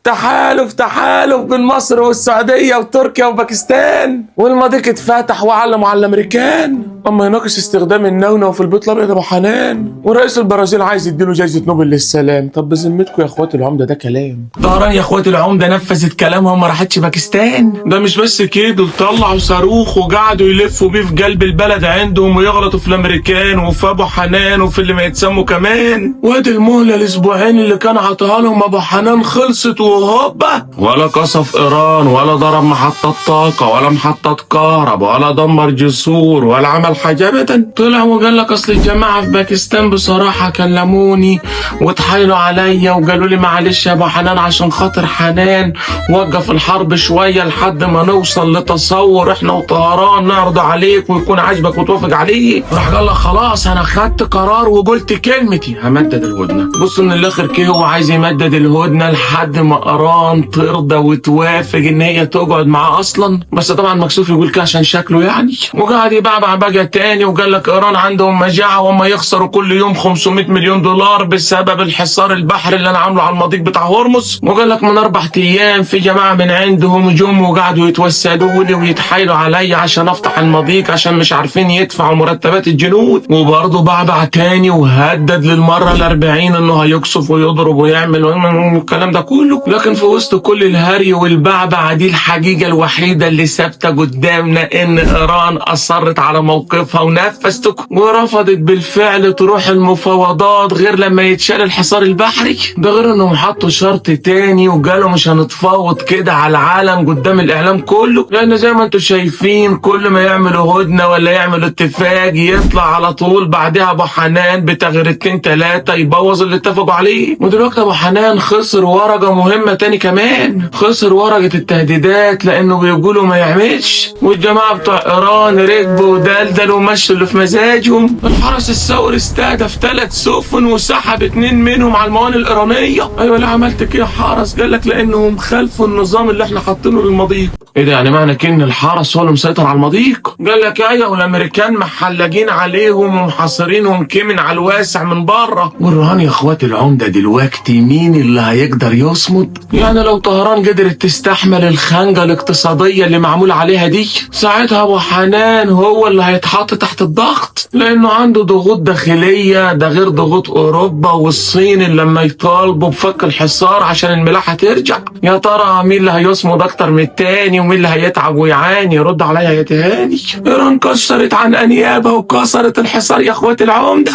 تحالف بين مصر والسعودية وتركيا وباكستان، والمضيق اتفتح وعلموا على الامريكان اما يناقش استخدام النونو في البيت الابيض ابو حنان، ورئيس البرازيل عايز يديله جايزة نوبل للسلام. طب بذمتكم يا اخوات العمدة ده كلام؟ طهران يا اخوات العمدة نفذت كلامها وما راحتش باكستان. ده مش بس كده، طلعوا صاروخ وقعدوا يلفوا بيه في قلب البلد عندهم ويغلطوا في الامريكان وفي ابو حنان وفي اللي ما يتسموا كمان. وادي المهلة الاسبوعين اللي كان عطاها لهم ابو حنان خلصت وهوبا، ولا قصف ايران ولا ضرب محطات طاقة ولا محطات كهرباء ولا دمر جسور ولا عمل حاجة ابدا. طلع وقال لك اصل الجماعة في باكستان بصراحة كلموني واتحايلوا عليا وقالوا لي معلش يا ابو حنان عشان خاطر حنان وقف الحرب شوية لحد ما نوصل لتصور احنا وطهران نعرض عليك ويكون عاجبك وتوافق عليه. راح قال لك خلاص انا خدت قرار وقلت كلمتي، همدد الهدنة. بصوا من الاخر كده هو عايز يمدد الهدنة لحد ما ايران ترضى وتوافق ان هي تقعد معاه اصلا، بس طبعا مكسوف يقول كده عشان شكله يعني. وقعد يبعبع بقى تاني وقال لك ايران عندهم مجاعة وما يخسروا كل يوم 500 مليون دولار بسبب الحصار البحري اللي انا عامله على المضيق بتاع هرمز. وقال لك من 4 ايام في جماعة من عندهم جم وقعدوا يتوسدوا لي ويتحايلوا عليا عشان افتح المضيق عشان مش عارفين يدفعوا مرتبات الجنود. وبرضه بعبع تاني وهدد للمرة ال40 انه هيقصف ويضرب ويعمل الكلام ده كله. لكن في وسط كل الهري والبعبع دي الحقيقة الوحيدة اللي ثابتة قدامنا ان ايران اصرت على موقفها ونفذت ورفضت بالفعل تروح المفاوضات غير لما يتشال الحصار البحري. ده غير انهم حطوا شرط تاني وقالوا مش هنتفاوض كده على العالم قدام الاعلام كله، لان زي ما انتم شايفين كل ما يعملوا هدنة ولا يعملوا اتفاق يطلع على طول بعدها ابو حنان بتغريدتين 3 يبوظ اللي اتفقوا عليه. ودلوقتي ابو حنان خسر ورقة مهمة تاني كمان، خسر ورقة التهديدات لانه بيقولوا ما يعملش، والجماعة بتوع ايران ركبوا ودلدلوا ومشوا اللي في مزاجهم. الحرس الثوري استهدف 3 سفن وسحب 2 منهم على الموانئ الايرانية. ايوه ليه عملت كده يا حرس؟ قال لك لانهم خالفوا النظام اللي احنا حاطينه للمضيق. ايه ده يعني معنى كده ان الحرس هو اللي مسيطر على المضيق؟ قال لك ايوه والامريكان محلجين عليهم ومحاصرينهم كمن على الواسع من بره. والرهان يا اخوات العمده دلوقتي مين اللي هيقدر يصمد؟ يعني لو طهران قدرت تستحمل الخنقه الاقتصاديه اللي معمول عليها دي ساعتها ابو حنان هو اللي هيتحط تحت الضغط، لانه عنده ضغوط داخليه، ده غير ضغوط اوروبا والصين اللي لما يطالبوا بفك الحصار عشان الملاحه ترجع. يا ترى مين اللي هيصمد اكتر من التاني ومين اللي هيتعب ويعاني؟ رد عليا يا تهاني. ايران كسرت عن انيابها وكسرت الحصار يا اخوات العمده.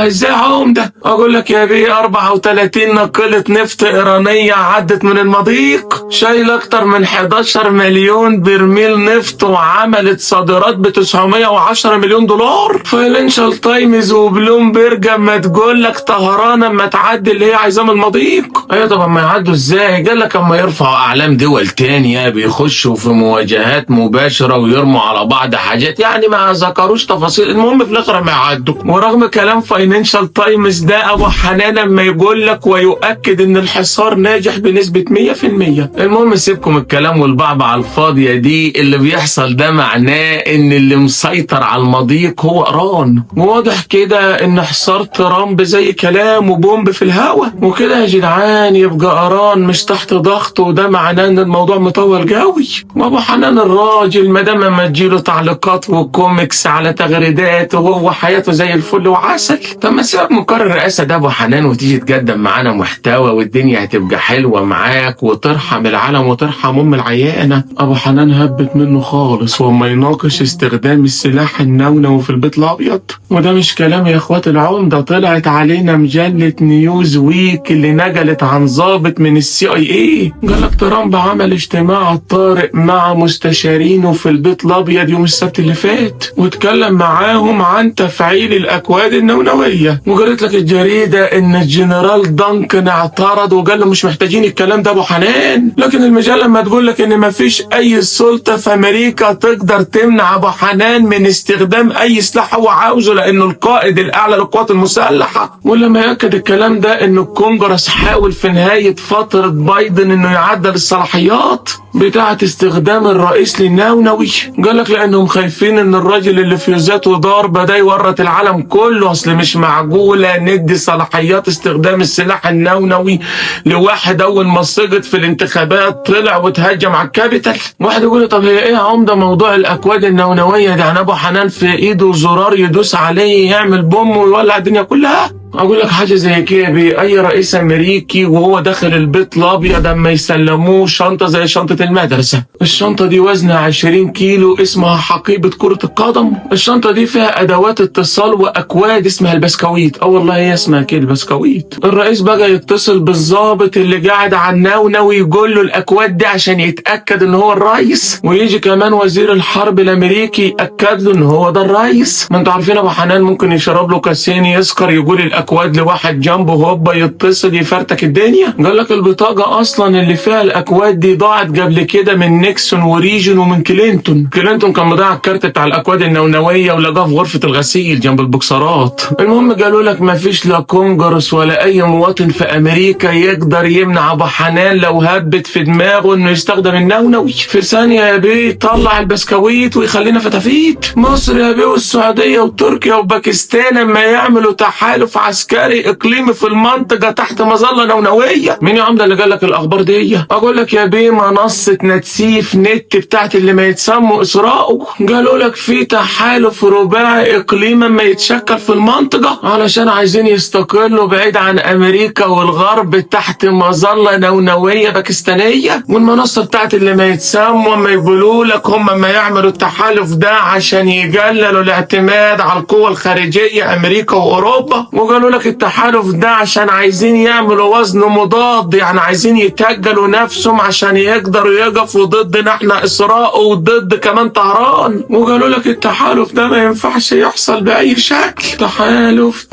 ازاي عمده؟ اقول لك يا بيه 34 ناقله نفط ايرانيه عدت من المضيق شايل اكتر من 11 مليون برميل نفط وعملت صادرات ب 910 مليون دولار. فاينانشال تايمز وبلومبرج اما تقول لك طهران اما تعدي اللي هي عايزاه من المضيق. ايوه طب اما يعدوا ازاي؟ قال لك اما يرفعوا اعلام دول تانية بيخشوا في مواجهات مباشره ويرموا على بعض حاجات يعني ما ذكروش تفاصيل، المهم في الاخر ما يعدوا. ورغم كلام فاينانشال تايمز ده ابو حنان اما يقول لك ويؤكد ان الحصار ناجح بنسبه 100%. المهم سيبكم الكلام والبعبع الفاضيه دي، اللي بيحصل ده معناه ان اللي مسيطر على المضيق هو ايران، وواضح كده ان حصار ترامب زي كلام وبومب في الهوا. وكده يا جدعان يبقى ايران مش تحت ضغط، وده معناه ان الموضوع مطول قوي. وابو حنان الراجل ما دام ما تجيله تعليقات وكوميكس على تغريدات وهو حياته زي الفل وعسل. طب ما سيبك من قرار الرئاسه ده ابو حنان وتيجي تقدم معانا محتوى والدنيا هتبقى حلوه معاك وترحم العالم وترحم ام العيانه. ابو حنان هبت منه خالص وما يناقش استخدام السلاح النونو في البيت الابيض. وده مش كلام يا اخوات العمده، طلعت علينا مجله نيوز ويك اللي نقلت عن ضابط من CIA. قال لك ترامب عمل اجتماع طارئ مع مستشارينه في البيت الابيض يوم السبت اللي فات واتكلم معاهم عن تفعيل الاكواد النونويه. وقالت لك الجريده ان الجنرال دانكن اعترض وقال له مش محتاجين الكلام ده ابو حنان. لكن المجله لما تقول لك ان مفيش اي سلطه في امريكا تقدر تمنع ابو حنان من استخدام اي سلاح هو عاوزه لانه القائد الاعلى للقوات المسلحه. ولما ياكد الكلام ده ان الكونجرس حاول في نهايه فتره بايدن انه يعدل الصلاحيات. بتاعة استخدام الرئيس للنونوي. قال لك لانهم خايفين ان الراجل اللي فيوزاته ضاربه ده يورط العالم كله، اصل مش معقوله ندي صلاحيات استخدام السلاح النونوي لواحد اول ما سقط في الانتخابات طلع وتهجم على الكابيتال. واحد يقول لي طب هي ايه يا عمده موضوع الاكواد النونويه ده؟ يعني ابو حنان في ايده زرار يدوس عليه يعمل بوم ويولع الدنيا كلها؟ اقول لك حاجه زي كده، اي رئيس امريكي وهو داخل البيت الابيض اما يسلموه شنطه زي شنطه المدرسه، الشنطه دي وزنها 20 كيلو، اسمها حقيبه كره القدم. الشنطه دي فيها ادوات اتصال واكواد اسمها البسكويت. والله هي اسمها كده البسكويت. الرئيس بقى يتصل بالضابط اللي قاعد على النونوي يقول له الاكواد دي عشان يتاكد ان هو الرئيس، ويجي كمان وزير الحرب الامريكي ياكد له ان هو ده الرئيس. ما انتوا عارفين ابو حنان ممكن يشرب له كاسين يسكر يقول الاكواد لواحد جنبه هوبا يتصل يفرتك الدنيا. قال لك البطاقه اصلا اللي فيها الاكواد دي ضاعت قبل كده من نيكسون وريجن ومن كلينتون كان مضيع الكارت بتاع الاكواد النونويه ولقاه في غرفه الغسيل جنب البوكسرات. المهم قالوا لك ما فيش لا كونجرس ولا اي مواطن في امريكا يقدر يمنع ابو حنان لو هبت في دماغه انه يستخدم النونوي. في ثانيه يا بيه طلع البسكويت ويخلينا فتافيت. مصر يا بيه والسعوديه وتركيا وباكستان اما يعملوا تحالف عسكري اقليمي في المنطقه تحت مظله نونويه. مين يا عمده اللي قال لك الاخبار دي؟ اقول لك يا بيه منصه نتسيف نت بتاعت اللي ما يتسموا اسراء، قالوا لك في تحالف رباعي اقليمي ما يتشكل في المنطقه علشان عايزين يستقلوا بعيد عن امريكا والغرب تحت مظله نونويه باكستانيه. والمنصه بتاعت اللي ما يتسموا ما يقولوا لك هم ما يعملوا التحالف ده عشان يقللوا الاعتماد على القوى الخارجيه امريكا واوروبا، وقالوا لك التحالف ده عشان عايزين يعملوا وزن مضاد، يعني عايزين يتجلوا نفسهم عشان يقدروا يقفوا ضدنا احنا اسراء وضد كمان طهران. وقالوا لك التحالف ده ما ينفعش يحصل باي شكل. تحالف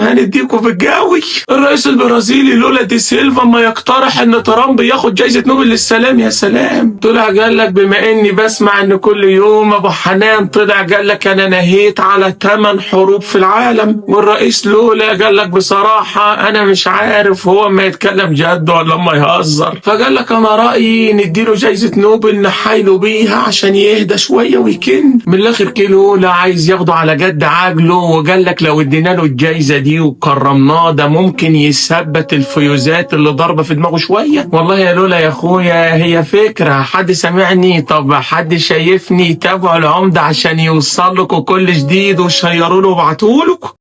هنديكوا في الجوي. الرئيس البرازيلي لولا دي سيلفا ما يقترح ان ترامب ياخد جائزة نوبل للسلام. يا سلام. طلع قال لك بما اني بسمع ان كل يوم ابو حنان طلع قال لك انا نهيت على 8 حروب في العالم، والرئيس لولا قال لك بصراحة انا مش عارف هو ما يتكلم جد ولا ما يهزر، فقال لك انا رأيي نديله جائزة نوبل نحايله بيها عشان يهدى شوية ويكن. من الاخر كده لولا عايز ياخده على قد عقله، وقال لك لو ادينا له الجائزة دي وكرمناه ده ممكن يثبت الفيوزات اللي ضربة في دماغه شوية. والله يا لولا يا اخويا هي فكرة، حد سمعني؟ طب حد شايفني؟ تابعوا العمدة عشان يوصل لكم كل جديد وشيروا له وابعتوا له.